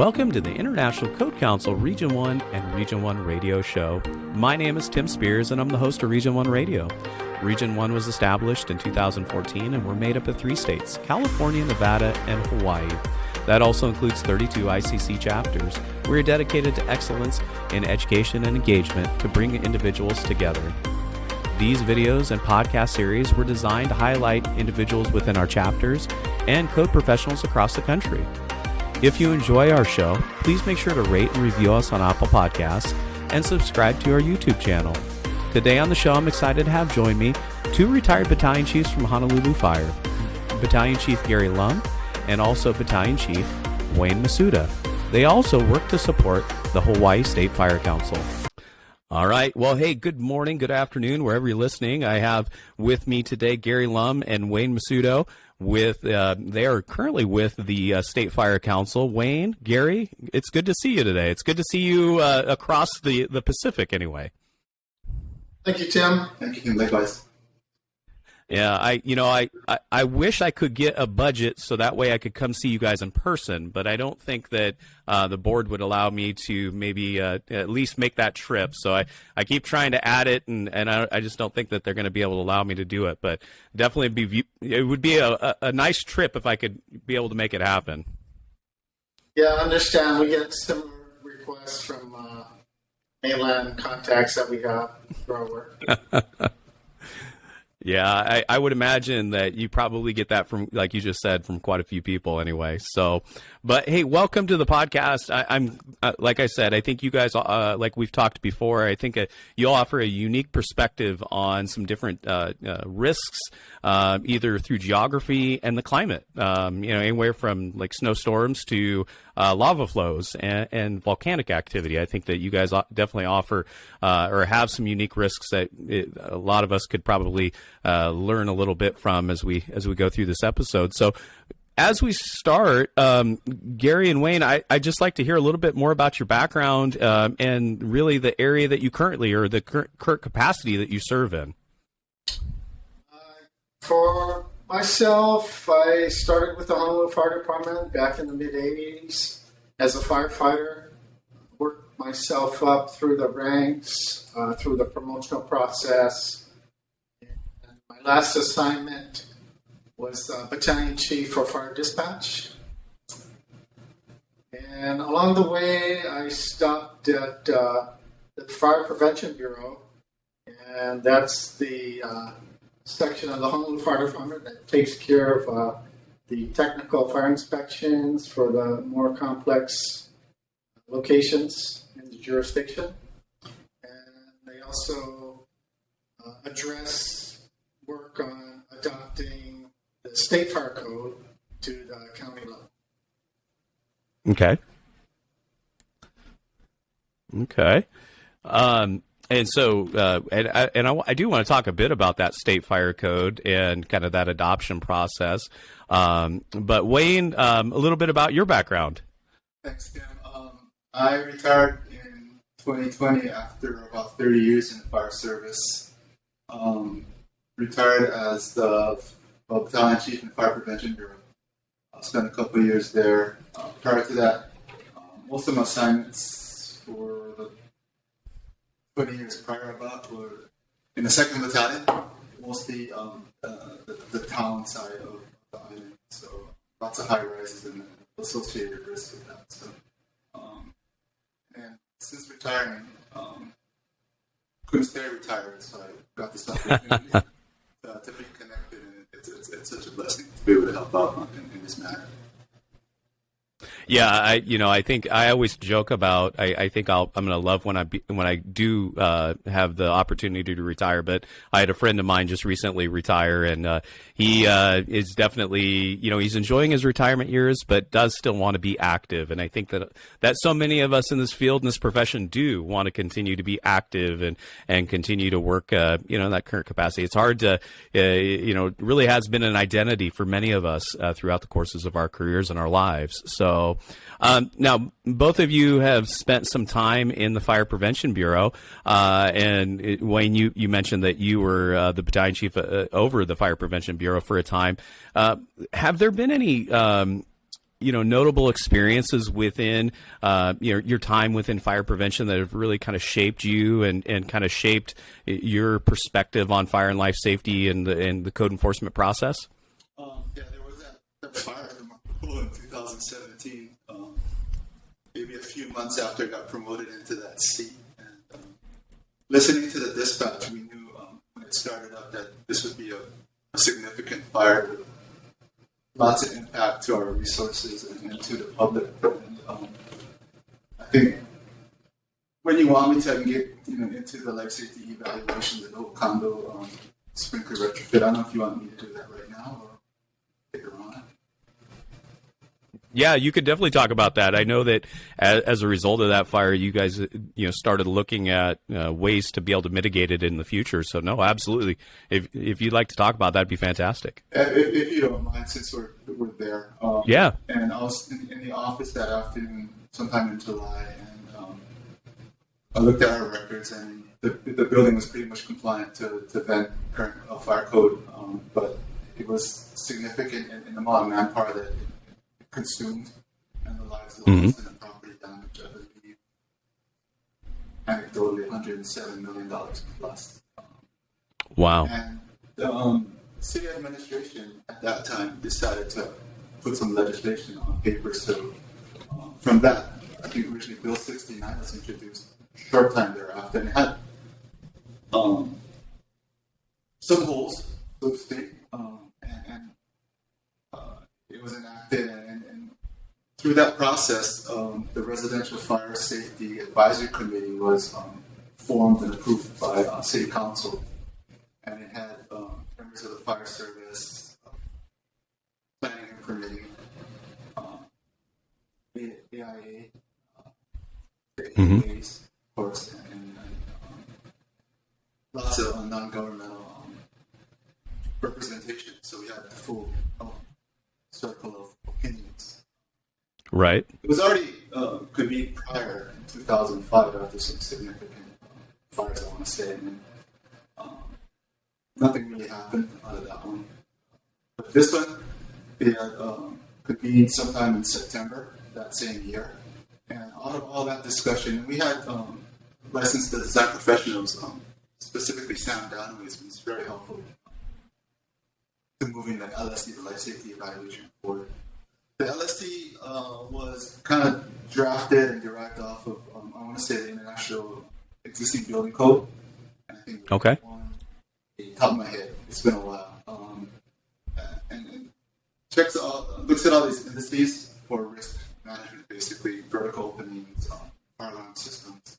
Welcome to the International Code Council Region 1 and Region 1 radio show. My name is Tim Spears and I'm the host of Region 1 Radio. Region 1 was established in 2014 and we're made up of 3 states, California, Nevada, and Hawaii. That also includes 32 ICC chapters. We're dedicated to excellence in education and engagement to bring individuals together. These videos and podcast series were designed to highlight individuals within our chapters and code professionals across the country. If you enjoy our show, please make sure to rate and review us on Apple Podcasts and subscribe to our YouTube channel. Today on the show, I'm excited to have join me 2 retired battalion chiefs from Honolulu Fire, Battalion Chief Gary Lum and also Battalion Chief Wayne Masuda. They also work to support the Hawaii State Fire Council. All right. Well, hey, good morning, good afternoon, wherever you're listening. I have with me today Gary Lum and Wayne Masudo. They are currently with the State Fire Council. Wayne, Gary, it's good to see you today. It's good to see you across the Pacific anyway. Thank you, Tim. Thank you, Tim. Likewise. Yeah, I wish I could get a budget so that way I could come see you guys in person, but I don't think that the board would allow me to maybe at least make that trip. So I keep trying to add it, and I just don't think that they're going to be able to allow me to do it. But definitely it would be a nice trip if I could be able to make it happen. Yeah, I understand. We get similar requests from mainland contacts that we have for our work. Yeah, I would imagine that you probably get that from, like you just said, from quite a few people anyway. So, but hey, welcome to the podcast. I'm like I said, I think you guys, like we've talked before, I think you'll offer a unique perspective on some different risks, either through geography and the climate. Anywhere from like snowstorms to lava flows and volcanic activity. I think that you guys definitely offer or have some unique risks that a lot of us could probably learn a little bit from as we go through this episode. So as we start, Gary and Wayne, I'd just like to hear a little bit more about your background and really the area that you currently, or the current capacity that you serve in. For myself, I started with the Honolulu Fire Department back in the mid-'80s as a firefighter. Worked myself up through the ranks, through the promotional process. And my last assignment was Battalion Chief for Fire Dispatch. And along the way, I stopped at the Fire Prevention Bureau, and that's the section of the Honolulu Fire Department that takes care of the technical fire inspections for the more complex locations in the jurisdiction. And they also work on adopting the state fire code to the county level. Okay. And so, I do want to talk a bit about that state fire code and kind of that adoption process. But Wayne, a little bit about your background. Thanks, Tim. I retired in 2020 after about 30 years in the fire service. Retired as the Battalion Chief in Fire Prevention Bureau. I spent a couple of years there. Prior to that, most of my assignments for the 20 years prior about were in the 2nd Battalion, mostly the town side of the island. So lots of high rises and associated risks with that. So, and since retiring, couldn't stay retired, so I got this opportunity to be connected, and it's such a blessing to be able to help out in this matter. Yeah, I think I always joke about. I think I'm going to love when I do have the opportunity to retire. But I had a friend of mine just recently retire, and he is definitely, he's enjoying his retirement years, but does still want to be active. And I think that so many of us in this field, in this profession, do want to continue to be active and continue to work, in that current capacity. It's hard to, it really has been an identity for many of us throughout the courses of our careers and our lives. So now, both of you have spent some time in the Fire Prevention Bureau, and Wayne, you mentioned that you were the battalion chief over the Fire Prevention Bureau for a time. Have there been any notable experiences within your time within fire prevention that have really kind of shaped you and kind of shaped your perspective on fire and life safety and the code enforcement process? Yeah, there was that fire in 2017, maybe a few months after I got promoted into that seat. And listening to the dispatch, we knew when it started up that this would be a significant fire with lots of impact to our resources and to the public. And, I think when you want me to get into the life safety evaluation, the no condo sprinkler retrofit, I don't know if you want me to do that right now or later on. Yeah, you could definitely talk about that. I know that as a result of that fire, you guys, started looking at ways to be able to mitigate it in the future. So, no, absolutely. If you'd like to talk about that, it'd be fantastic. If you don't mind, since we're there. Yeah. And I was in the office that afternoon, sometime in July, and I looked at our records, and the building was pretty much compliant to then current fire code, but it was significant in the amount of manpower that consumed and the lives lost and the property damage, I believe, anecdotally $107 million plus. Wow. And the city administration at that time decided to put some legislation on paper. So from that, I think originally Bill 69 was introduced short time thereafter, and it had some holes, so to speak, and it was enacted, and through that process, the Residential Fire Safety Advisory Committee was formed and approved by City Council, and it had members of the Fire Service, Planning and Permitting, AIA, the AAs, of course, and lots of non-governmental representation. So we had the full circle of opinions. Right. It was already convened prior in 2005 after some significant fires, I want to say, and nothing really happened out of that one. But this one, they had convened sometime in September that same year, and out of all that discussion, we had licensed design professionals, specifically Sam Down, who was very helpful to moving the LSD, the Life Safety Evaluation forward. The LSD was kind of drafted and derived off of, I want to say, the international existing building code. And I think okay. On the top of my head, it's been a while. And looks at all these indices for risk management, basically vertical openings, fire alarm systems,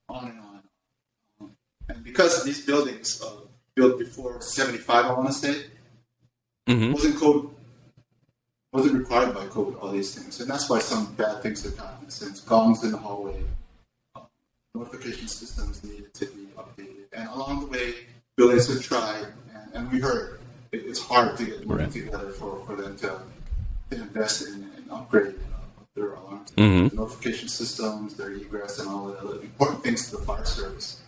on and on. And because these buildings built before 75, I want to say, wasn't required by code, all these things. And that's why some bad things have happened since. Gongs in the hallway, notification systems needed to be updated. And along the way, buildings have tried, and we heard it's hard to get money together for them to invest in and upgrade their alarms, the notification systems, their egress, and all the other important things to the fire service.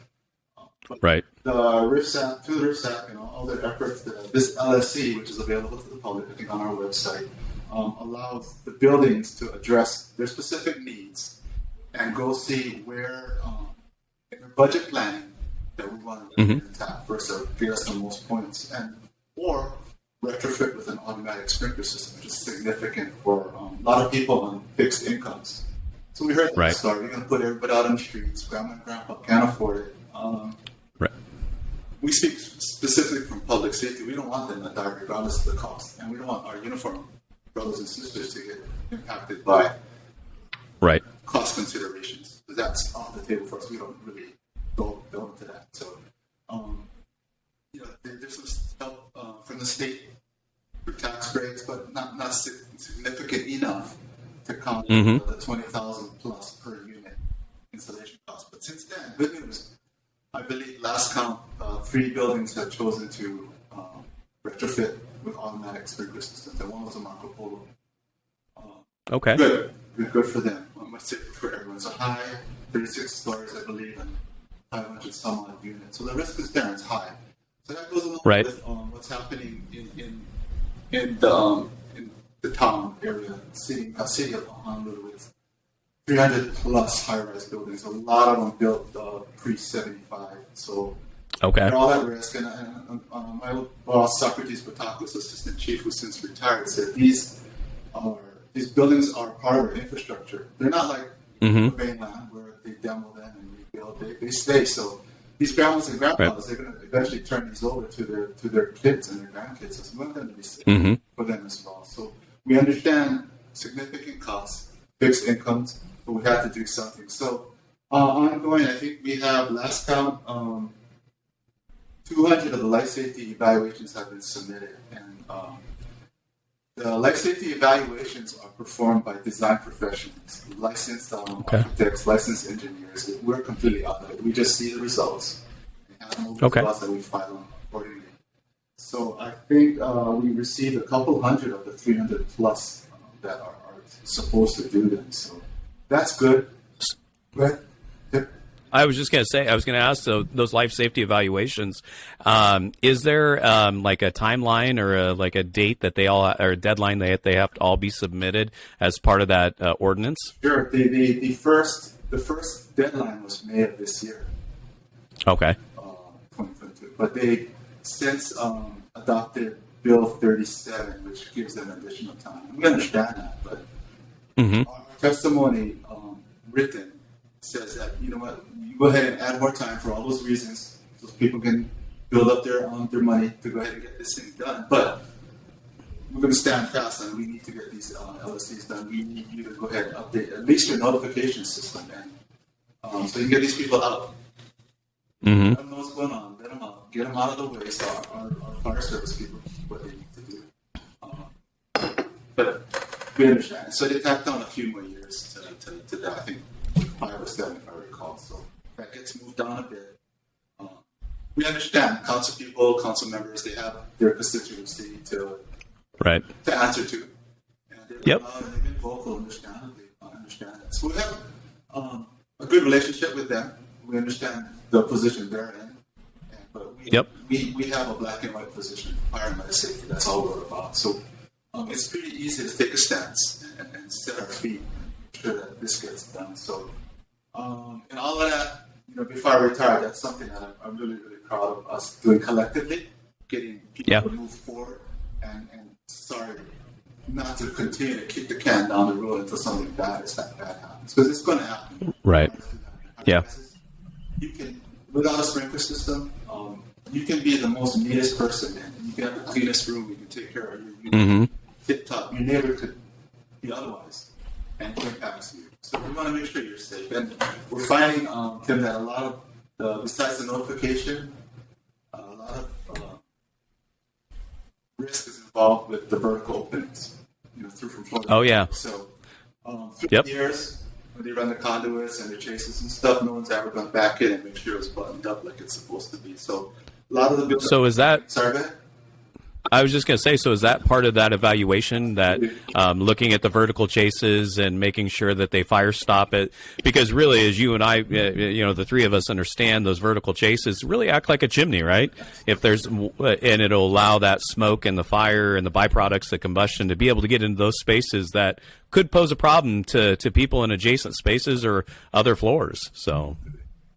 Right. The RIFSAP, through the RIFSAP, all their efforts, this LSC, which is available to the public, I think on our website, allows the buildings to address their specific needs and go see where, in the budget planning, that we want to tap first to get us the most points, or retrofit with an automatic sprinkler system, which is significant for a lot of people on fixed incomes. So we heard that story. We're going to put everybody out on the streets. Grandma and grandpa can't afford it. We speak specifically from public safety. We don't want them to die regardless of the cost, and we don't want our uniform brothers and sisters to get impacted by cost considerations. But that's off the table for us. We don't really go into that. So, there's some help from the state for tax breaks, but not significant enough to count the 20,000 plus per unit installation cost. But since then, good news. I believe last count, 3 buildings have chosen to retrofit with automatic sprinkler systems, and one was a Marco Polo. Okay. Good for them. I must say for everyone. It's a high, 36 stories, I believe, and 500 some odd units. So the risk is there, it's high. So that goes along with what's happening in the the town area, city of Honolulu with 300 plus high-rise buildings. A lot of them built pre-75. So they're all at risk. And my boss, Socrates Batakos, assistant chief, who's since retired, said these buildings are part of our infrastructure. They're not like the mainland where they demo them and rebuild. They stay. So these grandmas and grandpas, they're going to eventually turn these over to their kids and their grandkids. So we want them to be safe for them as well. So we understand significant costs, fixed incomes, but we have to do something. So ongoing, I think we have, last count, 200 of the life safety evaluations have been submitted. And the life safety evaluations are performed by design professionals, licensed architects, licensed engineers. We're completely out of it. We just see the results and have them over to us and we file them accordingly. So I think we received a couple hundred of the 300 plus that are supposed to do them. So that's good. But I was just going to say, I was going to ask, so those life safety evaluations, is there like a timeline or like a date that they all, or a deadline that they have to all be submitted as part of that ordinance? Sure. The first deadline was May of this year. Okay. 2022. But they since adopted Bill 37, which gives them additional time. We understand that, but our testimony written says that, you know what, you go ahead and add more time for all those reasons, so people can build up their money to go ahead and get this thing done. But we're going to stand fast and we need to get these LSCs done. We need you to go ahead and update at least your notification system, and so you can get these people out. Let them know what's going on. Let them out. Get them out of the way. So our fire service people what they need to do. But we understand. So they tacked on a few more years to that. I think 5 or 7, if I recall. So that gets moved down a bit. We understand council people, council members, they have their constituency to answer to. And they've been vocal, understandably. Understand that. So we have a good relationship with them. We understand the position they're in. But we have a black and white position, fire and life safety. That's all we're about. So it's pretty easy to take a stance and set our feet, make sure that this gets done. So, and all of that, you know, before I retire, that's something that I'm really, really proud of us doing collectively, getting people to move forward and sorry not to continue to kick the can down the road until something bad happens. Because it's going to happen. Right. Yeah. You can, without a sprinkler system, you can be the most neatest person, and you can have the cleanest room, you can take care of you tip top. Your neighbor could be otherwise and impacts you. So we want to make sure you're safe. And we're finding, Tim, that a lot of, besides the notification, a lot of risk is involved with the vertical openings, you know, through from Florida. Oh, yeah. So through the years, when they run the conduits and the chases and stuff, no one's ever gone back in and make sure it's buttoned up like it's supposed to be. So a lot of the buildings. So is that? Sorry, go ahead. I was just going to say, so is that part of that evaluation, that looking at the vertical chases and making sure that they fire stop it? Because really, as you and I, you know, the three of us understand, those vertical chases really act like a chimney, right? If there's, and it'll allow that smoke and the fire and the byproducts of combustion to be able to get into those spaces that could pose a problem to people in adjacent spaces or other floors. So,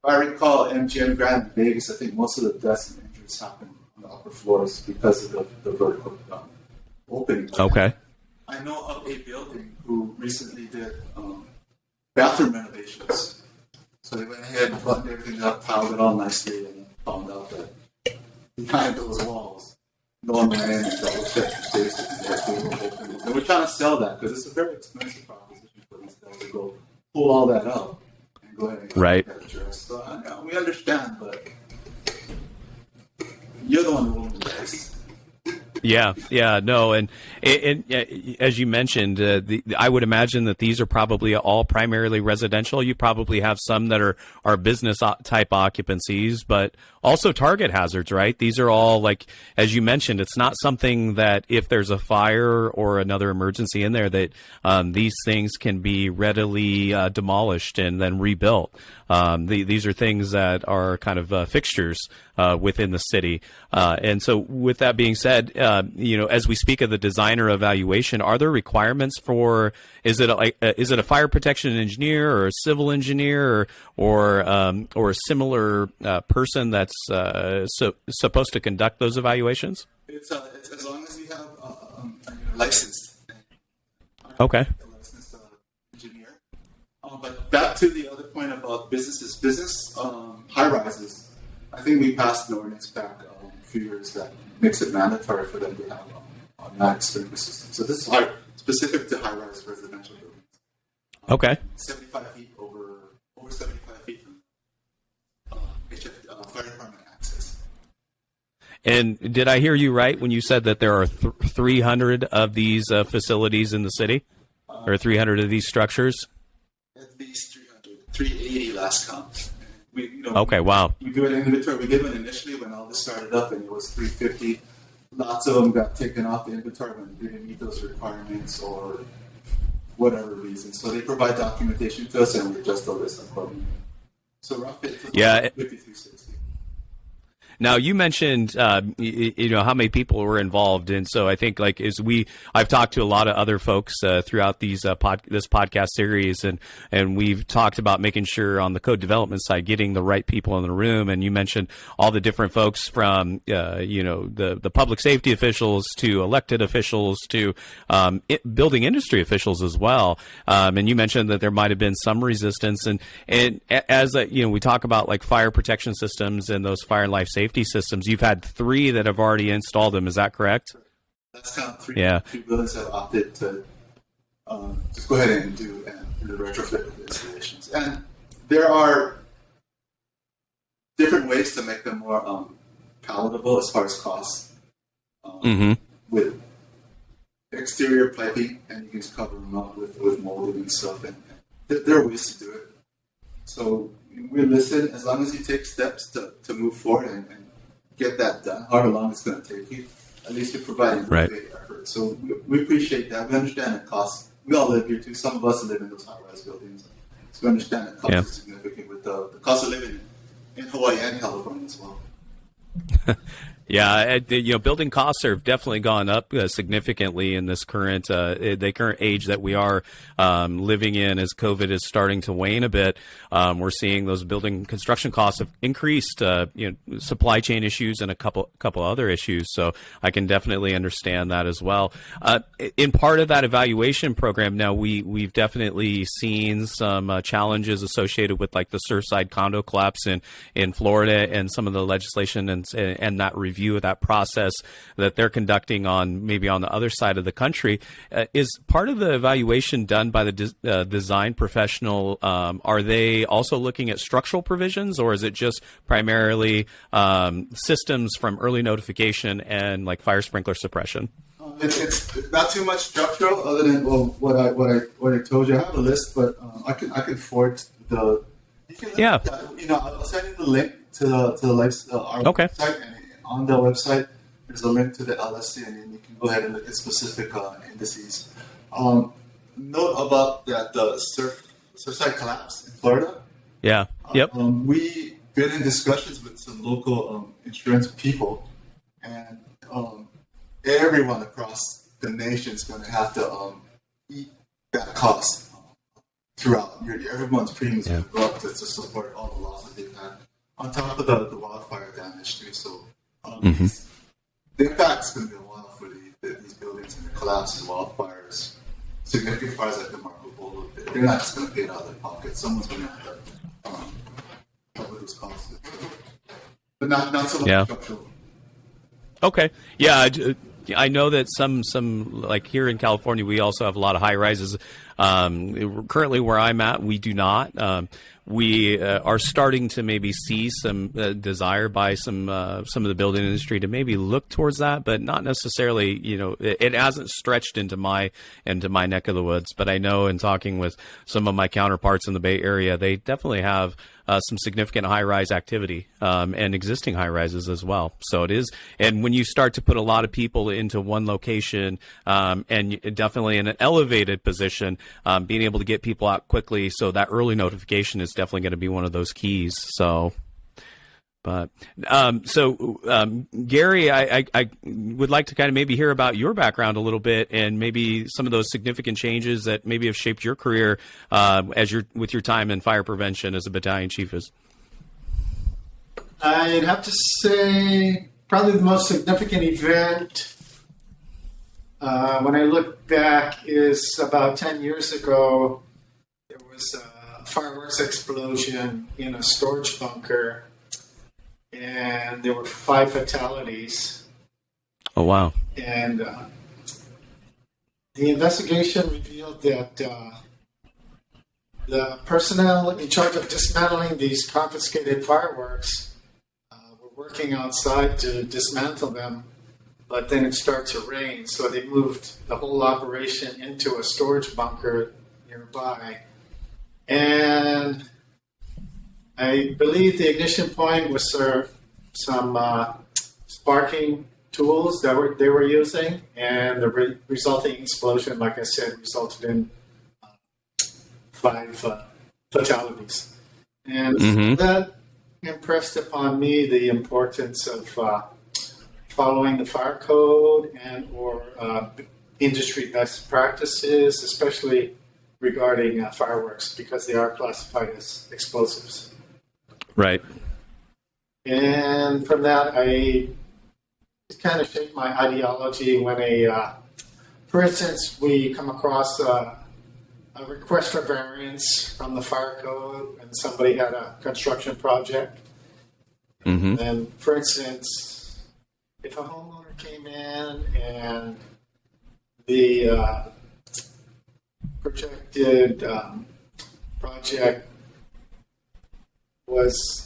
if I recall, MGM Grand in Vegas, I think most of the deaths and injuries happen on the upper floors because of the vertical opening. Okay. I know of a building who recently did bathroom renovations. So they went ahead and buttoned everything up, piled it all nicely, and found out that behind those walls, no one went in and double checked the spaces. And we're trying to sell that because it's a very expensive proposition for these guys to go pull all that up and go ahead and get that addressed. So I know, we understand, but you're the one rolling the dice. Yeah, no, and as you mentioned, I would imagine that these are probably all primarily residential. You probably have some that are business type occupancies, but also target hazards, right? These are all, like, as you mentioned, it's not something that if there's a fire or another emergency in there that these things can be readily demolished and then rebuilt. These are things that are kind of fixtures within the city. And so with that being said, as we speak of the designer evaluation, are there requirements for, is it a fire protection engineer or a civil engineer or a similar person that's supposed to conduct those evaluations? It's as long as you have licensed. Okay. Licensed engineer. But back to the other point about business is business, high rises. I think we passed an ordinance back a few years that makes it mandatory for them to have automatic sprinkler systems. So this is specific to high rise residential buildings. Okay. 75 feet over 75 feet from fire department access. And did I hear you right when you said that there are 300 of these facilities in the city, or 300 of these structures? At least 300, 380 last count. Okay, wow. We do an inventory. We did one initially when all this started up, and it was 350. Lots of them got taken off the inventory when they didn't meet those requirements or whatever reason. So they provide documentation to us, and we adjust the list accordingly. So roughly, 5360. Now you mentioned, how many people were involved, and so I think I've talked to a lot of other folks throughout these this podcast series, and we've talked about making sure on the code development side, getting the right people in the room. And you mentioned all the different folks from, the public safety officials to elected officials to building industry officials as well. And you mentioned that there might have been some resistance, and as we talk about like fire protection systems and those fire and life safety systems, you've had 3 that have already installed them. Is that correct? That's kind of 3. Yeah. 3 buildings have opted to just go ahead and do the retrofit installations. And there are different ways to make them more palatable as far as costs. With exterior piping, and you can just cover them up with molding and stuff. And there are ways to do it. So we listen as long as you take steps to move forward and get that done, however long it's going to take you. At least you're providing a great effort. So we appreciate that. We understand the cost. We all live here too. Some of us live in those high-rise buildings. So we understand that cost is significant with the cost of living in Hawaii and California as well. Yeah, building costs have definitely gone up significantly in this current age that we are living in as COVID is starting to wane a bit. We're seeing those building construction costs have increased, supply chain issues and a couple other issues. So I can definitely understand that as well. In part of that evaluation program, now we've definitely seen some challenges associated with like the Surfside condo collapse in Florida and some of the legislation and that review of that process that they're conducting on maybe on the other side of the country. Is part of the evaluation done by the design professional? Are they also looking at structural provisions, or is it just primarily systems from early notification and like fire sprinkler suppression? It's not too much structural, other than what I told you. I have a list, but I can forward the. I'll send you the link to the our website. And on the website, there's a link to the LSC, and then you can go ahead and look at specific indices. Note about that the Surfside collapse in Florida. Yeah. Yep. We've been in discussions with some local insurance people, and everyone across the nation is going to have to eat that cost throughout. Everyone's premiums will go up to support all the losses they've had, on top of the wildfire damage too. So the impact's going to be a while for these buildings and the collapse and wildfires. Significant fires like the Marco Polo, they're not just going to pay it out of their pocket. Someone's going to have to cover those costs. But not so much structural. Okay. Yeah. I know that some like here in California, we also have a lot of high rises. Currently where I'm at, we do not. We are starting to maybe see some desire by some of the building industry to maybe look towards that, but not necessarily. It hasn't stretched into my neck of the woods. But I know in talking with some of my counterparts in the Bay Area, they definitely have some significant high-rise activity and existing high-rises as well. So it is, and when you start to put a lot of people into one location and definitely in an elevated position, being able to get people out quickly, so that early notification is definitely going to be one of those keys. So, But Gary, I would like to kind of maybe hear about your background a little bit, and maybe some of those significant changes that maybe have shaped your career with your time in fire prevention as a battalion chief. I'd have to say probably the most significant event when I look back is about 10 years ago. There was a fireworks explosion in a storage bunker, and there were 5 fatalities. Oh, wow. And the investigation revealed that the personnel in charge of dismantling these confiscated fireworks were working outside to dismantle them, but then it started to rain, so they moved the whole operation into a storage bunker nearby. And I believe the ignition point was some sparking tools that they were using, and the resulting explosion, like I said, resulted in 5 fatalities. And that impressed upon me the importance of following the fire code or industry best practices, especially regarding fireworks, because they are classified as explosives. Right. And from that, it kind of shaped my ideology when for instance, we come across a request for variance from the fire code, and somebody had a construction project. And for instance, if a homeowner came in and the projected project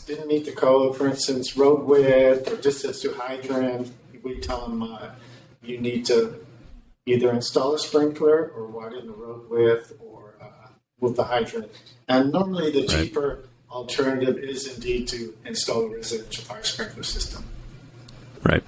didn't meet the code, for instance, road width or distance to hydrant, we tell them you need to either install a sprinkler or widen the road width or move the hydrant. And normally the cheaper alternative is indeed to install a residential fire sprinkler system. Right.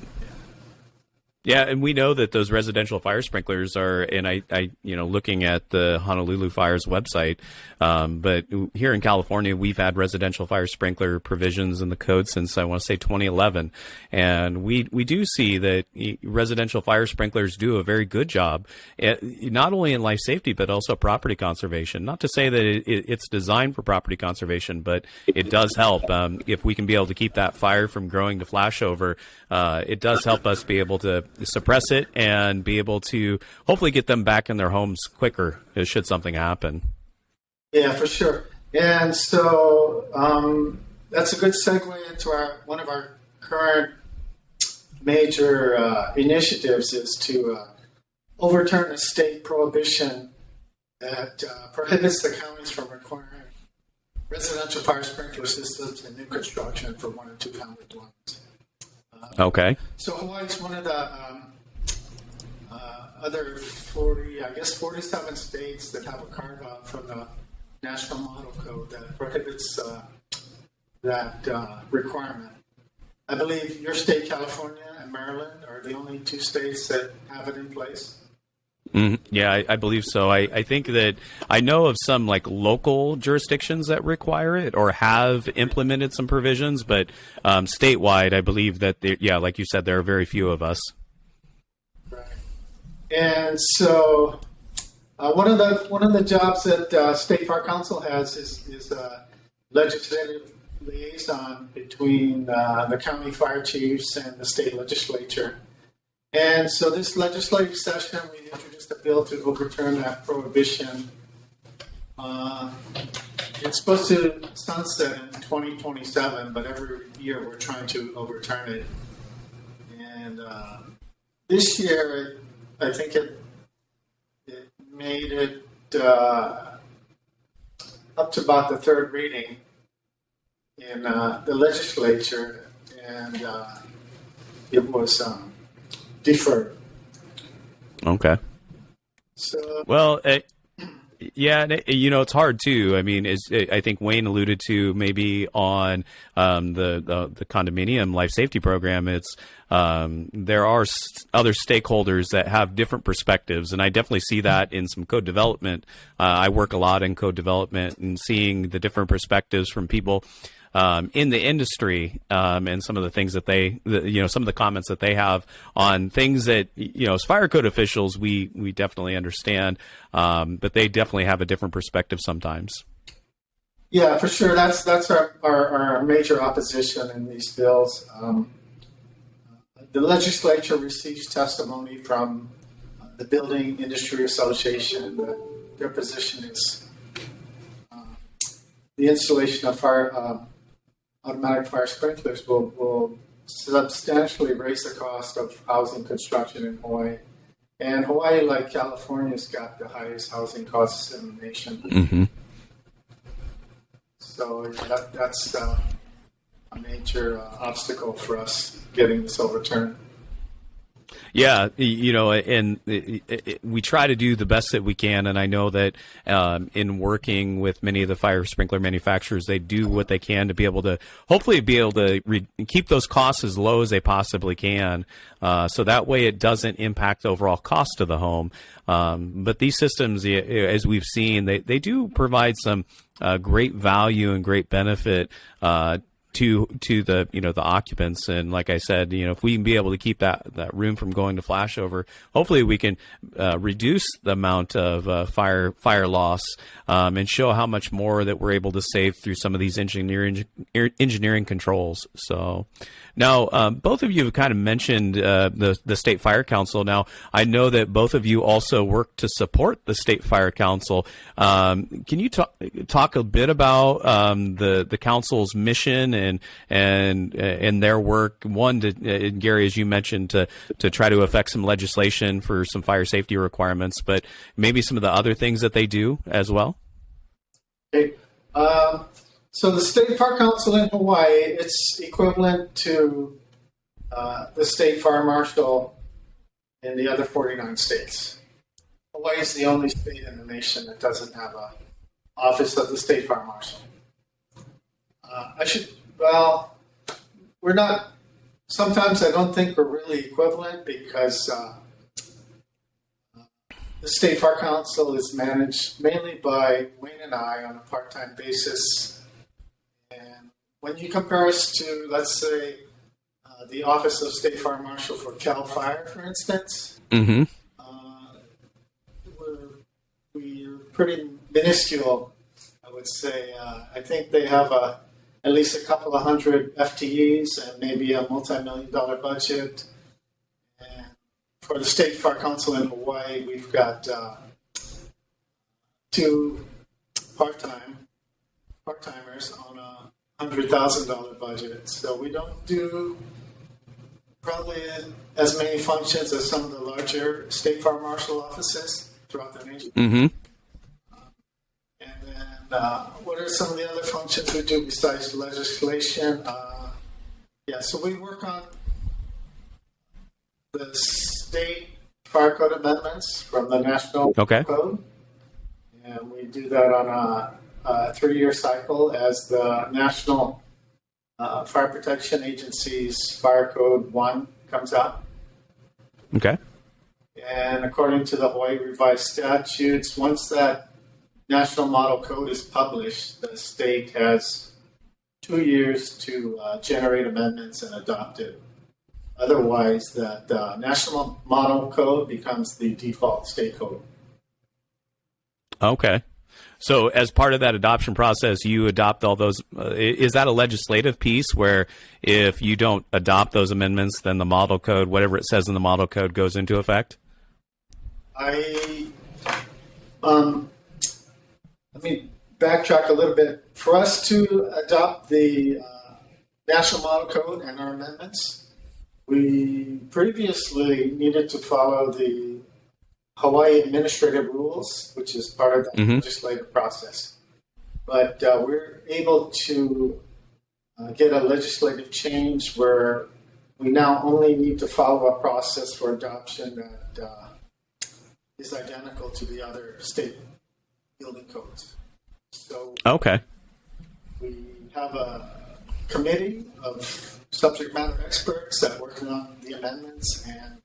Yeah, and we know that those residential fire sprinklers are, and I looking at the Honolulu Fire's website, but here in California, we've had residential fire sprinkler provisions in the code since, I want to say, 2011. And we do see that residential fire sprinklers do a very good job, not only in life safety, but also property conservation. Not to say that it's designed for property conservation, but it does help. If we can be able to keep that fire from growing to flashover, it does help us be able to suppress it and be able to hopefully get them back in their homes quicker should something happen. Yeah, for sure. And so that's a good segue into one of our current major initiatives is to overturn a state prohibition that prohibits the counties from requiring residential fire sprinkler systems in new construction for 1 and 2 family dwellings. Okay. So Hawaii's one of the other 47 states that have a carve out from the National Model Code that prohibits that requirement. I believe your state, California, and Maryland are the only 2 states that have it in place. Yeah, I believe so. I think that I know of some like local jurisdictions that require it or have implemented some provisions, but statewide, I believe that like you said, there are very few of us. Right. And so one of the jobs that State Fire Council has is a legislative liaison between the county fire chiefs and the state legislature. And so this legislative session, we introduced a bill to overturn that prohibition. It's supposed to sunset in 2027, but every year we're trying to overturn it. And this year, I think it made it up to about the 3rd reading in the legislature, and it was deferred. Okay. So, well, yeah, it's hard too. I mean, I think Wayne alluded to maybe on the condominium life safety program. It's there are other stakeholders that have different perspectives, and I definitely see that in some code development. I work a lot in code development and seeing the different perspectives from people. in the industry, and some of the things that some of the comments that they have on things that, as fire code officials, we definitely understand, but they definitely have a different perspective sometimes. Yeah, for sure. That's our major opposition in these bills. The legislature receives testimony from the Building Industry Association. Their position is the installation of automatic fire sprinklers will substantially raise the cost of housing construction in Hawaii. And Hawaii, like California, has got the highest housing costs in the nation. Mm-hmm. So that's a major obstacle for us getting this overturned. Yeah, and we try to do the best that we can, and I know that in working with many of the fire sprinkler manufacturers, they do what they can to be able to hopefully keep those costs as low as they possibly can, so that way it doesn't impact the overall cost of the home. But these systems, as we've seen, they do provide some great value and great benefit to the the occupants, and like I said, if we can be able to keep that room from going to flashover, hopefully we can reduce the amount of fire loss, and show how much more that we're able to save through some of these engineering controls. So now, both of you have kind of mentioned the State Fire Council. Now, I know that both of you also work to support the State Fire Council. Can you talk a bit about the council's mission and their work? One, Gary, as you mentioned, to try to affect some legislation for some fire safety requirements, but maybe some of the other things that they do as well. Okay. So the State Fire Council in Hawaii, it's equivalent to the State Fire Marshal in the other 49 states. Hawaii is the only state in the nation that doesn't have an office of the State Fire Marshal. We're not, sometimes I don't think we're really equivalent because the State Fire Council is managed mainly by Wayne and I on a part-time basis. And when you compare us to, let's say, the Office of State Fire Marshal for Cal Fire, for instance, mm-hmm. we're pretty minuscule, I would say. I think they have at least a couple of hundred FTEs and maybe a multi-million-dollar budget. And for the State Fire Council in Hawaii, we've got two part-timers on a $100,000 budget. So we don't do probably as many functions as some of the larger State Fire Marshal offices throughout the nation. Mm-hmm. And then what are some of the other functions we do besides legislation? So we work on the state fire code amendments from the national code. And we do that on a 3-year cycle as the National Fire Protection Agency's Fire Code 1 comes out. Okay. And according to the Hawaii Revised Statutes, once that National Model Code is published, the state has 2 years to generate amendments and adopt it. Otherwise, that National Model Code becomes the default state code. Okay. So as part of that adoption process, you adopt all those. Is that a legislative piece where if you don't adopt those amendments, then the model code, whatever it says in the model code, goes into effect? Let me backtrack a little bit. For us to adopt the National Model Code and our amendments, we previously needed to follow the Hawaii Administrative Rules, which is part of the legislative process. But we're able to get a legislative change where we now only need to follow a process for adoption that is identical to the other state building codes. So we have a committee of subject matter experts that work on the amendments, and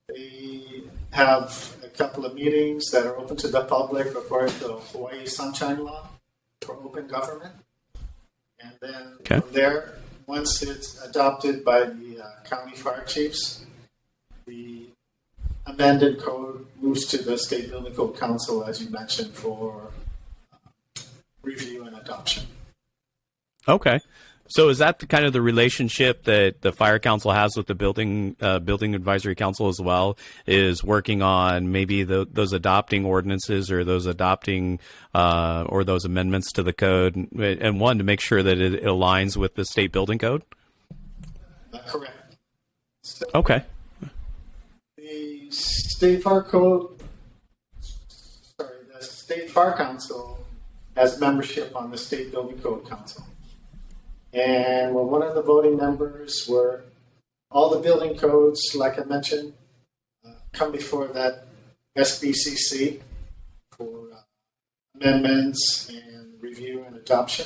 they have a couple of meetings that are open to the public according to the Hawaii Sunshine Law for open government. And then Okay. from there, once it's adopted by the county fire chiefs, the amended code moves to the State Building Code Council, as you mentioned, for review and adoption. Okay. So is that kind of the relationship that the fire council has with the building advisory council as well? Is working on maybe those adopting ordinances or those adopting or those amendments to the code, and one to make sure that it aligns with the state building code? Correct. So Okay. the state fire council has membership on the State Building Code Council. And we're one of the voting members where all the building codes, like I mentioned, come before that SBCC for amendments and review and adoption.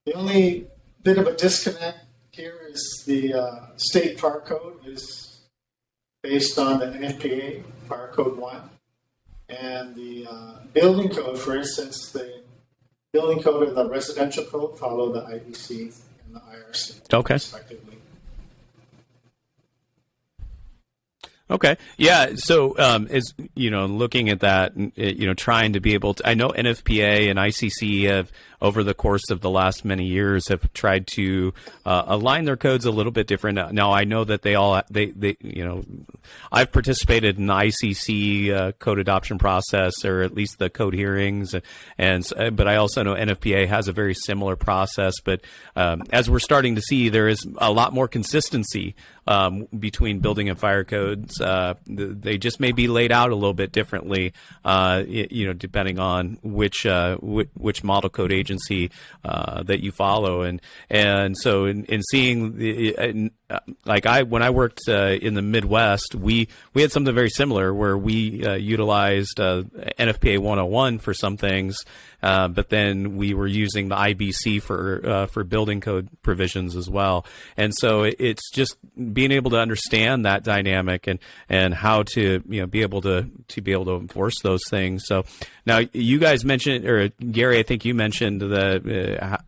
The only bit of a disconnect here is the state fire code is based on the NFPA Fire Code 1. And the building code, for instance, the building code and the residential code follow the IBC and the IRC, Okay. respectively. Okay. Yeah. So, is, looking at that, trying to be able to, I know NFPA and ICC have, over the course of the last many years, have tried to align their codes a little bit different. Now, I know that I've participated in the ICC code adoption process, or at least the code hearings, but I also know NFPA has a very similar process. But as we're starting to see, there is a lot more consistency between building and fire codes. They just may be laid out a little bit differently, depending on which model code agency that you follow. And so in seeing when I worked in the Midwest, we had something very similar where we utilized NFPA 101 for some things, but then we were using the IBC for building code provisions as well. And so it's just being able to understand that dynamic and how to be able to enforce those things. So now you guys mentioned, or Gary, I think you mentioned the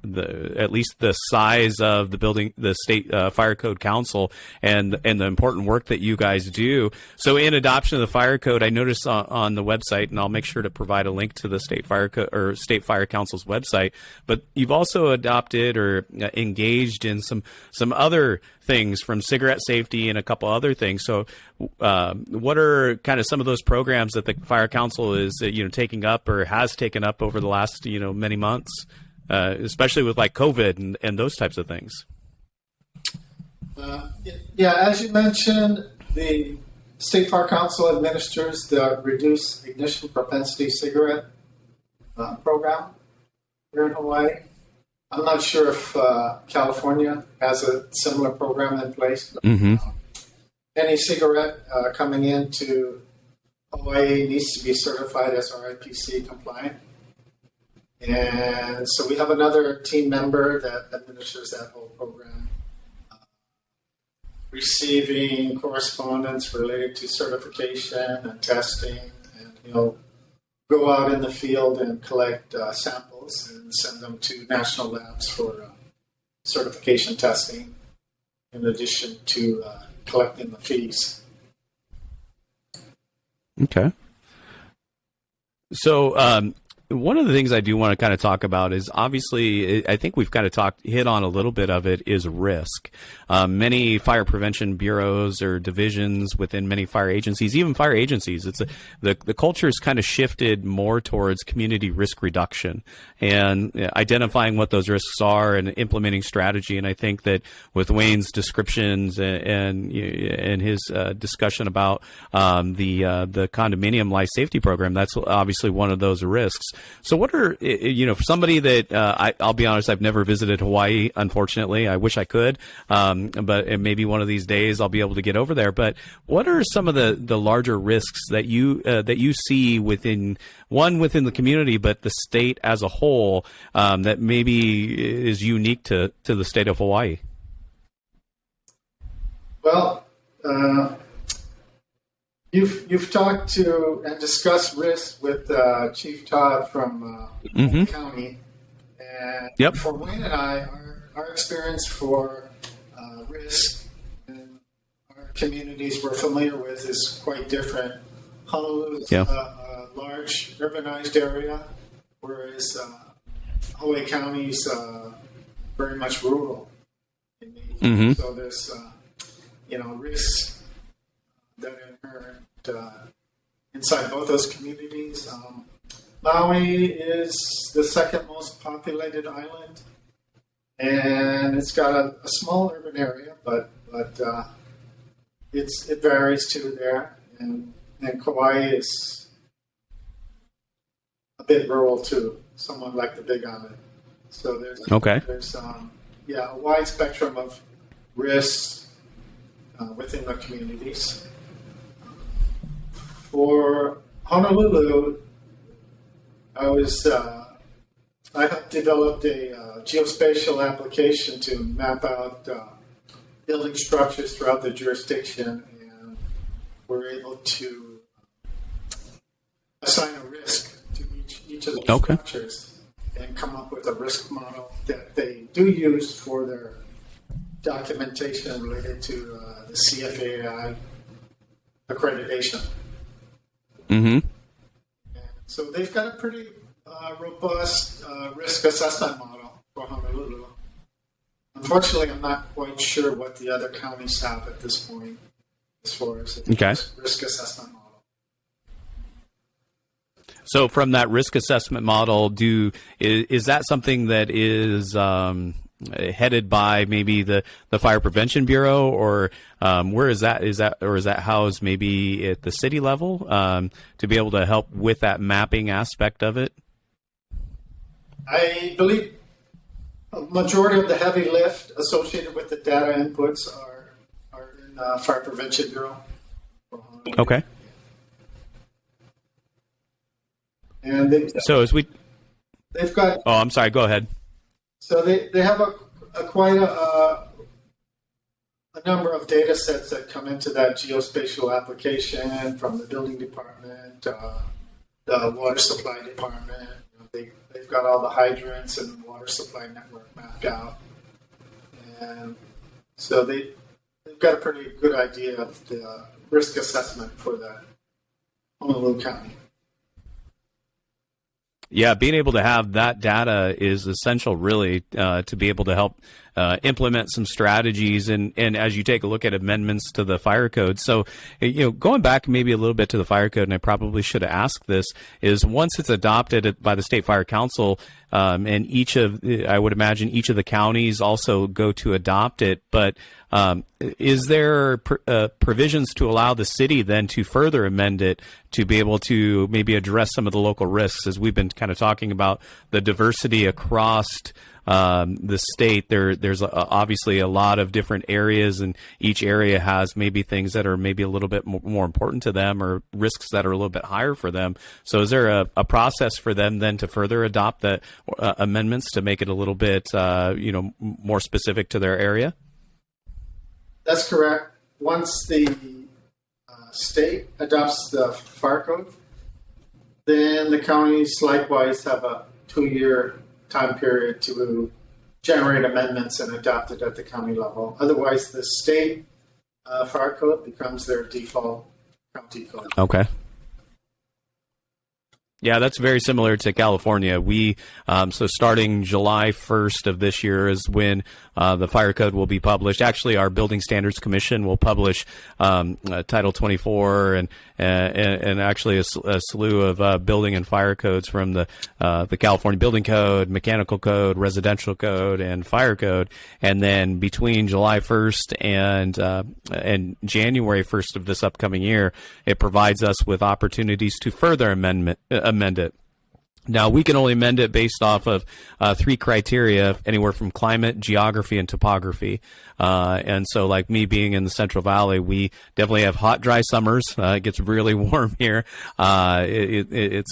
at least the size of the state fire code council and the important work that you guys do. So in adoption of the fire code, I noticed on the website, and I'll make sure to provide a link to the state fire state fire council's website, but you've also adopted or engaged in some other things, from cigarette safety and a couple other things. So what are kind of some of those programs that the fire council is taking up or has taken up over the last many months, especially with like COVID and those types of things? As you mentioned, the State Fire Council administers the Reduced Ignition Propensity Cigarette program here in Hawaii. I'm not sure if California has a similar program in place. But, any cigarette coming into Hawaii needs to be certified as RIPC compliant. And so we have another team member that administers that whole program, receiving correspondence related to certification and testing, and go out in the field and collect samples and send them to national labs for certification testing, in addition to collecting the fees. Okay. So one of the things I do want to kind of talk about is, obviously, I think we've kind of hit on a little bit of it, is risk. Many fire prevention bureaus or divisions within many fire agencies, even fire agencies, the culture has kind of shifted more towards community risk reduction and identifying what those risks are and implementing strategy. And I think that with Wayne's descriptions and his discussion about the condominium life safety program, that's obviously one of those risks. So what are, for somebody that, I'll be honest, I've never visited Hawaii, unfortunately. I wish I could, but maybe one of these days I'll be able to get over there. But what are some of the larger risks that you see within the community, but the state as a whole, that maybe is unique to the state of Hawaii? Well, You've talked to and discussed risk with Chief Todd from county, and Yep. for Wayne and I, our experience for risk in our communities we're familiar with is quite different. Honolulu is a large urbanized area, whereas Hawaii County is very much rural. So there's risks that are inherent inside both those communities. Maui is the second most populated island, and it's got a small urban area, but it varies too there. And Kauai is a bit rural too, somewhat like the Big Island. So there's a wide spectrum of risks within the communities. For Honolulu, I helped develop a geospatial application to map out building structures throughout the jurisdiction, and we're able to assign a risk to each of the structures and come up with a risk model that they do use for their documentation related to the CFAI accreditation. So they've got a pretty robust risk assessment model for Honolulu. Unfortunately, I'm not quite sure what the other counties have at this point as far as the risk assessment model. So from that risk assessment model, is that something that is headed by maybe the Fire Prevention Bureau, or where is that? Is that housed maybe at the city level to be able to help with that mapping aspect of it? I believe a majority of the heavy lift associated with the data inputs are in Fire Prevention Bureau. Okay. And they've got. Oh, I'm sorry. Go ahead. So they have quite a number of data sets that come into that geospatial application from the building department, the water supply department. They've got all the hydrants and water supply network mapped out, and so they've got a pretty good idea of the risk assessment for the Honolulu County. Yeah, being able to have that data is essential, really, to be able to help implement some strategies. And as you take a look at amendments to the fire code, so going back maybe a little bit to the fire code, and I probably should have asked this, is once it's adopted by the State Fire Council, and I would imagine each of the counties also go to adopt it, but is there provisions to allow the city then to further amend it to be able to maybe address some of the local risks? As we've been kind of talking about the diversity across the state, there's obviously a lot of different areas, and each area has maybe things that are maybe a little bit more important to them, or risks that are a little bit higher for them. So is there a process for them then to further adopt the amendments to make it a little bit more specific to their area? That's correct. Once the state adopts the fire code, then the counties likewise have a 2-year time period to generate amendments and adopt it at the county level. Otherwise, the state fire code becomes their default county code. Okay. Yeah, that's very similar to California. We so starting July 1st of this year is when the fire code will be published. Actually, our Building Standards Commission will publish Title 24 and actually a slew of building and fire codes from the California Building Code, Mechanical Code, Residential Code, and Fire Code. And then between July 1st and January 1st of this upcoming year, it provides us with opportunities to further amend it. Now, we can only amend it based off of three criteria, anywhere from climate, geography, and topography. And so, like me being in the Central Valley, we definitely have hot, dry summers. It gets really warm here. It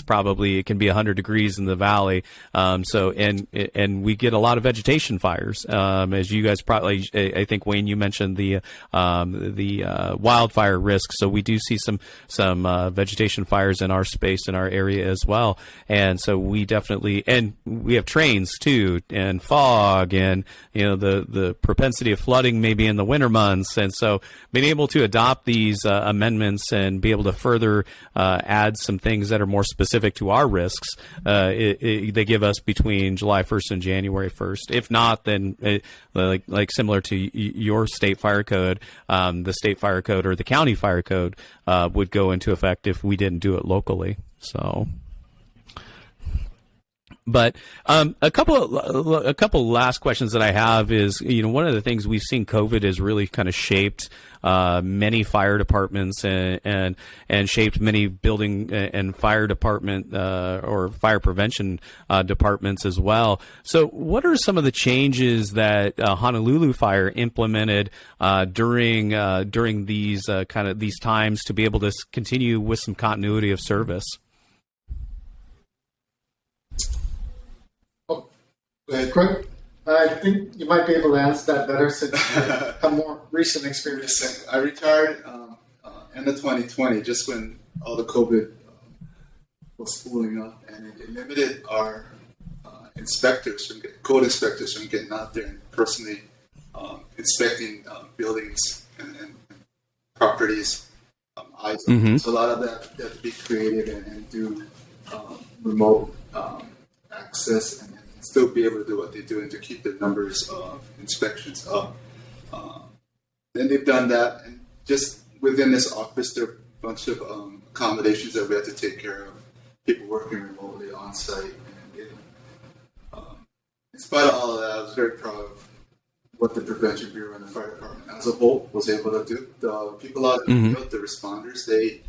can be 100 degrees in the valley. And we get a lot of vegetation fires. As you guys probably, I think, Wayne, you mentioned the wildfire risk. So we do see some vegetation fires in our space, in our area as well. And so we definitely, and we have trains too, and fog, and the propensity of flooding maybe in the winter months. And so being able to adopt these amendments and be able to further add some things that are more specific to our risks, they give us between July 1st and January 1st. If not, then like similar to your state fire code, the state fire code or the county fire code would go into effect if we didn't do it locally. So. But a couple last questions that I have is, one of the things we've seen COVID has really kind of shaped many fire departments and shaped many building and fire department or fire prevention departments as well. So what are some of the changes that Honolulu Fire implemented during these these times to be able to continue with some continuity of service? Quick, I think you might be able to answer that better since you have more recent experience. I retired end of 2020, just when all the COVID was spooling up, and it limited our code inspectors from getting out there and personally inspecting buildings and properties. So a lot of that had to be creative and do remote access and still be able to do what they do and to keep the numbers of inspections up. Then they've done that, and just within this office, there are a bunch of accommodations that we have to take care of. People working remotely on site. And in spite of all of that, I was very proud of what the Prevention Bureau and the fire department as a whole was able to do. The people out in the field, the responders, they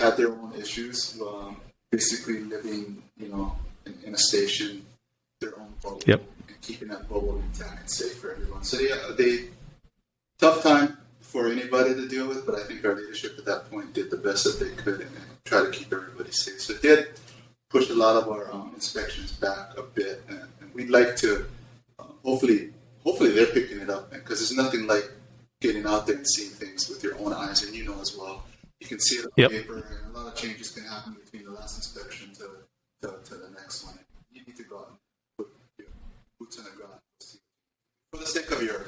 had their own issues, basically living, in a station, their own bubble, and keeping that bubble intact and safe for everyone. So tough time for anybody to deal with, but I think our leadership at that point did the best that they could and try to keep everybody safe. So it did push a lot of our inspections back a bit, and we'd like to hopefully they're picking it up, because there's nothing like getting out there and seeing things with your own eyes, and as well. You can see it on paper, and a lot of changes can happen between the last inspection to the next one. You need to go out and put your boots on the ground for the sake of your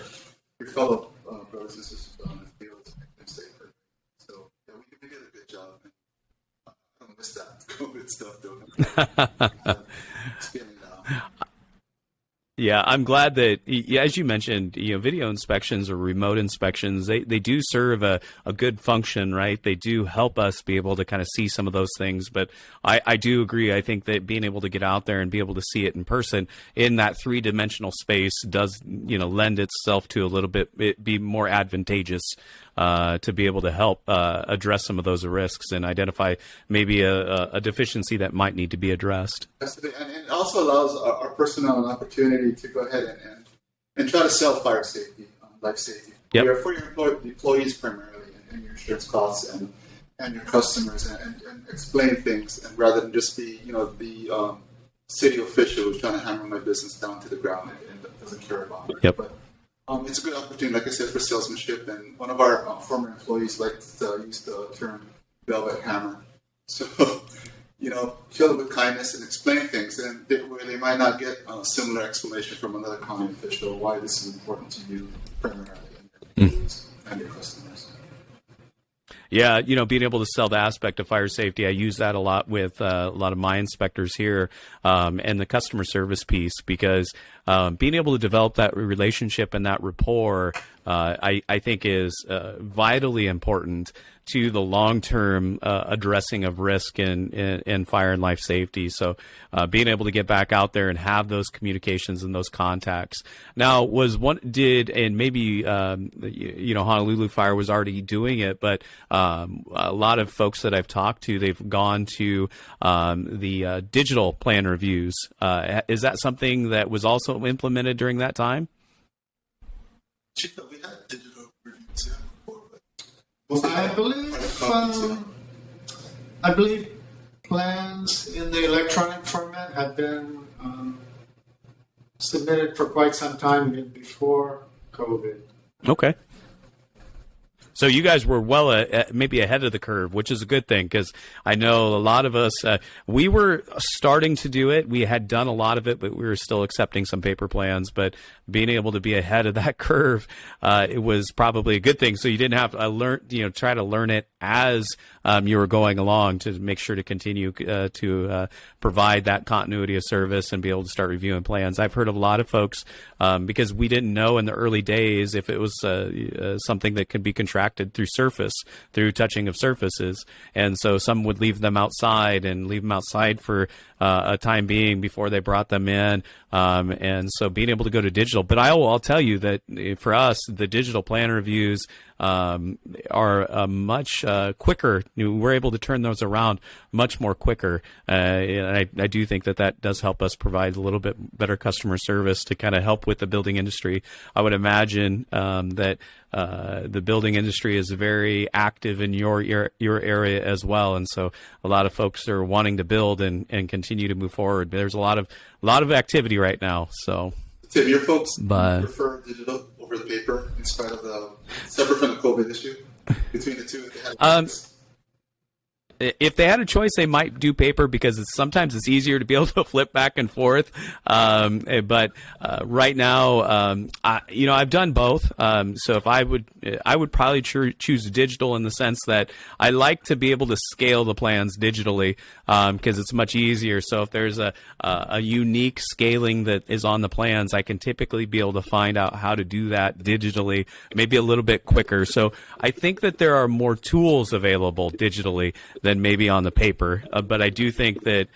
fellow brothers and sisters on the field to make them safer. So we did a good job. I don't miss that COVID stuff though. It's feeling now. Yeah, I'm glad that, as you mentioned, video inspections or remote inspections, they do serve a good function, right? They do help us be able to kind of see some of those things. But I do agree. I think that being able to get out there and be able to see it in person in that three-dimensional space does, lend itself to a little bit, be more advantageous to be able to help address some of those risks and identify maybe a deficiency that might need to be addressed. And it also allows our personnel an opportunity to go ahead and try to sell fire safety, life safety. For your employees primarily, and your insurance costs and your customers, and explain things, and rather than just be the city official who's trying to hammer my business down to the ground and doesn't care about it. But it's a good opportunity, like I said, for salesmanship. And one of our former employees liked to use the term velvet hammer. So, kill it with kindness and explain things, and where they might not get a similar explanation from another county official why this is important to you primarily and your customers. Yeah, being able to sell the aspect of fire safety, I use that a lot with a lot of my inspectors here, and the customer service piece, because being able to develop that relationship and that rapport, I think is vitally important to the long-term addressing of risk in fire and life safety. So being able to get back out there and have those communications and those contacts. Now, and maybe Honolulu Fire was already doing it, but a lot of folks that I've talked to, they've gone to the digital plan reviews. Is that something that was also implemented during that time? Chief, we had digital reviews before, but I believe plans in the electronic format have been submitted for quite some time before COVID. Okay. So you guys were maybe ahead of the curve, which is a good thing, because I know a lot of us, we were starting to do it. We had done a lot of it, but we were still accepting some paper plans. But being able to be ahead of that curve, it was probably a good thing. So you didn't have to try to learn it as you were going along to make sure to continue to provide that continuity of service and be able to start reviewing plans. I've heard of a lot of folks, because we didn't know in the early days if it was something that could be contracted through touching of surfaces. And so some would leave them outside for a time being before they brought them in. And so being able to go to digital, but I'll tell you that for us, the digital plan reviews are much quicker. We're able to turn those around much more quicker. And I do think that does help us provide a little bit better customer service to kind of help with the building industry. I would imagine that the building industry is very active in your area as well. And so a lot of folks are wanting to build and continue to move forward. There's a lot of activity right now. So Tim, your folks prefer digital over the paper in spite of separate from the COVID issue between the two? If they had a choice, they might do paper because sometimes it's easier to be able to flip back and forth. But right now, I've done both. So if I would probably choose digital in the sense that I like to be able to scale the plans digitally because it's much easier. So if there's a unique scaling that is on the plans, I can typically be able to find out how to do that digitally, maybe a little bit quicker. So I think that there are more tools available digitally than maybe on the paper, but I do think that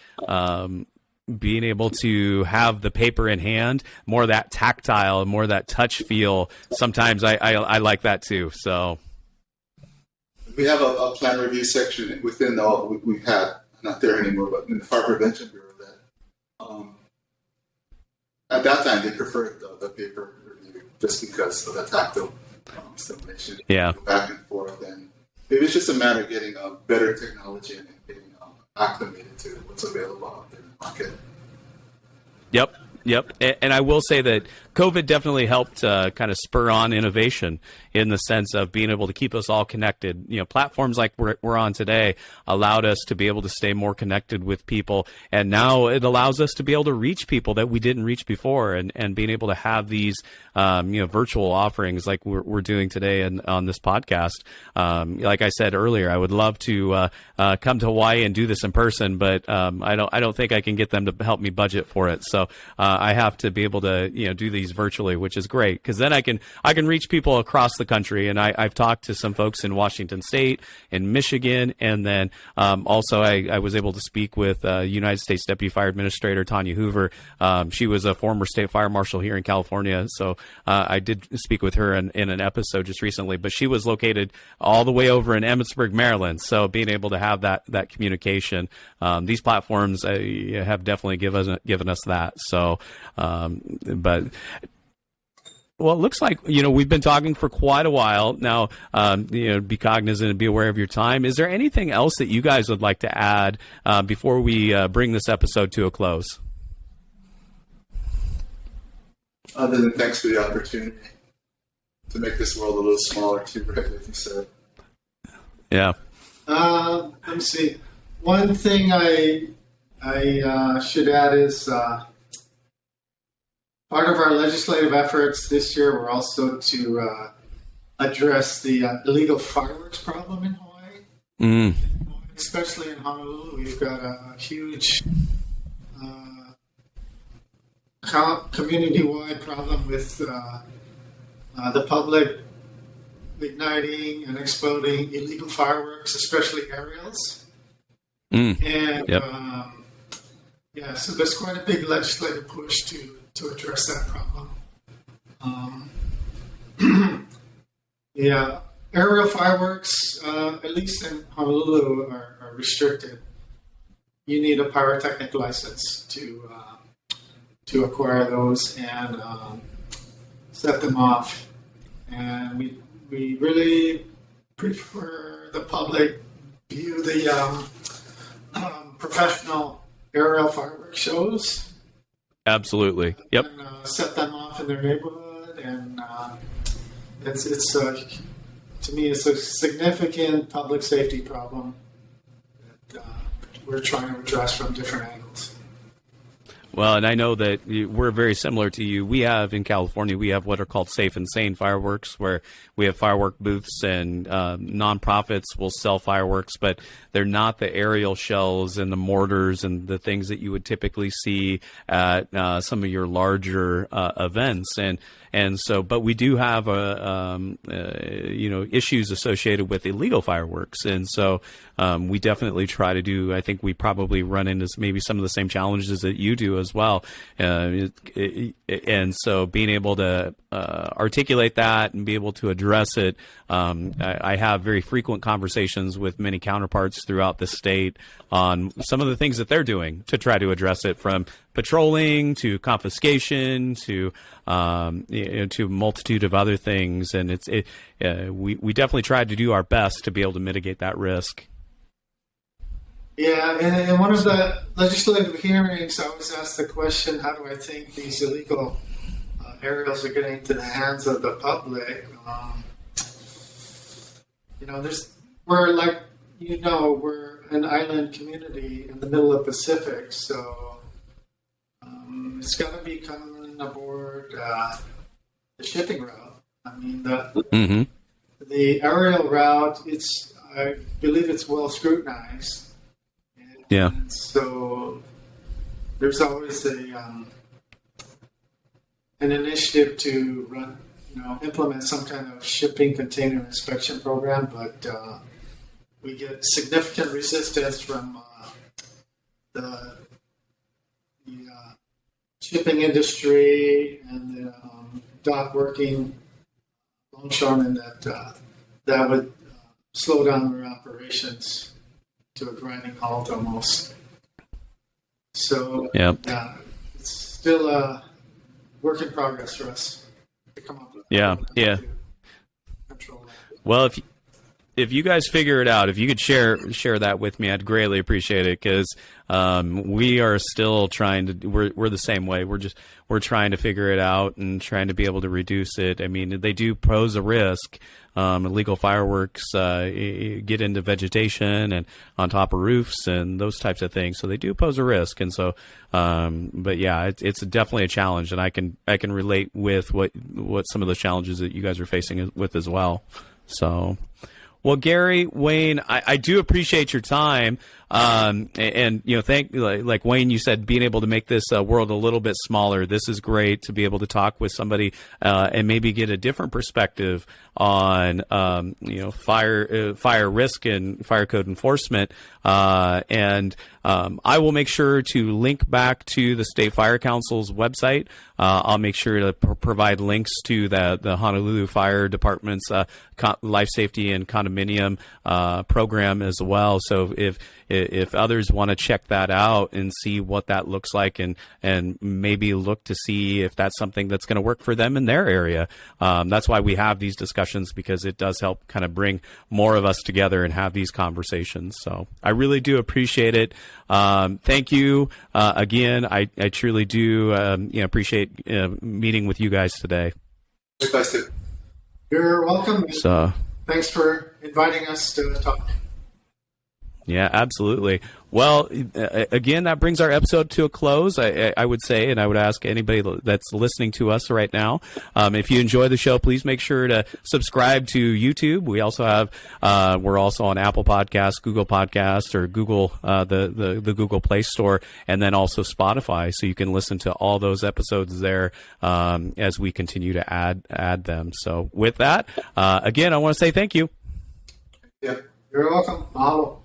being able to have the paper in hand, more of that tactile, more of that touch feel, sometimes I like that too. So we have a plan review section within we've had, not there anymore, but in the Fire Prevention Bureau that at that time they preferred the paper review just because of the tactile stimulation, back and forth, and maybe it's just a matter of getting better technology and getting acclimated to what's available out there in the market. Yep. And I will say that COVID definitely helped kind of spur on innovation in the sense of being able to keep us all connected. Platforms like we're on today allowed us to be able to stay more connected with people. And now it allows us to be able to reach people that we didn't reach before and being able to have these, virtual offerings like we're doing today on this podcast. Like I said earlier, I would love to come to Hawaii and do this in person, but I don't think I can get them to help me budget for it. So I have to be able to do these virtually, which is great because then I can reach people across the country. And I've talked to some folks in Washington State, in Michigan, and then also I was able to speak with United States Deputy Fire Administrator Tanya Hoover. She was a former state fire marshal here in California, so I did speak with her in an episode just recently. But she was located all the way over in Emmitsburg, Maryland. So being able to have that communication, these platforms have definitely given us that. So, but. Well, it looks like, we've been talking for quite a while now, be cognizant and be aware of your time. Is there anything else that you guys would like to add before we bring this episode to a close? Other than thanks for the opportunity to make this world a little smaller too, right, like you said. Yeah. Let me see. One thing I should add is part of our legislative efforts this year were also to address the illegal fireworks problem in Hawaii. Especially in Honolulu, we've got a huge community-wide problem with the public igniting and exploding illegal fireworks, especially aerials. And Yep. so there's quite a big legislative push to address that problem. Aerial fireworks, at least in Honolulu, are restricted. You need a pyrotechnic license to acquire those and set them off. And we really prefer the public view the professional aerial fireworks shows. Absolutely. Yep. And set them off in their neighborhood, and it's to me it's a significant public safety problem that we're trying to address from different angles. Well, and I know that we're very similar to you. We have in California, we have what are called safe and sane fireworks, where we have firework booths and nonprofits will sell fireworks, but they're not the aerial shells and the mortars and the things that you would typically see at some of your larger events. And so, but we do have issues associated with illegal fireworks, and so we definitely try to do. I think we probably run into maybe some of the same challenges that you do as well, and so being able to articulate that and be able to address it. I have very frequent conversations with many counterparts throughout the state on some of the things that they're doing to try to address it, from patrolling to confiscation to to a multitude of other things, and we definitely tried to do our best to be able to mitigate that risk. Yeah, and in one of the legislative hearings, I was asked the question, how do I think these illegal aerials are getting into the hands of the public? We're an island community in the middle of the Pacific, so it's got to be coming aboard the shipping route. I mean, the aerial route, I believe it's well scrutinized. Yeah. So there's always an initiative to implement some kind of shipping container inspection program, but we get significant resistance from the shipping industry and the dock working longshoremen that would slow down their operations to a grinding halt almost. So it's still a work in progress for us to come up with. Yeah. Control that. Well, if you guys figure it out, if you could share that with me, I'd greatly appreciate it, because we are still trying to. We're the same way. We're trying to figure it out and trying to be able to reduce it. I mean, they do pose a risk. Illegal fireworks get into vegetation and on top of roofs and those types of things, so they do pose a risk. And so, but yeah, it's definitely a challenge, and I can relate with what some of the challenges that you guys are facing with as well. So. Well, Gary, Wayne, I do appreciate your time, and like Wayne, you said, being able to make this world a little bit smaller. This is great to be able to talk with somebody and maybe get a different perspective on fire risk and fire code enforcement. And I will make sure to link back to the State Fire Council's website. I'll make sure to provide links to the Honolulu Fire Department's life safety and condominium program as well. So if others want to check that out and see what that looks like, and maybe look to see if that's something that's going to work for them in their area, that's why we have these discussions, because it does help kind of bring more of us together and have these conversations. So I really do appreciate it. Thank you again. I truly do appreciate meeting with you guys today. You're welcome. So thanks for inviting us to talk. Yeah, absolutely. Well, again, that brings our episode to a close. I would say, and I would ask anybody that's listening to us right now, if you enjoy the show, please make sure to subscribe to YouTube. We also have, we're also on Apple Podcasts, Google Podcasts, or Google, the Google Play Store, and then also Spotify. So you can listen to all those episodes there as we continue to add them. So with that, again, I want to say thank you. Yep. You're welcome. Mahalo.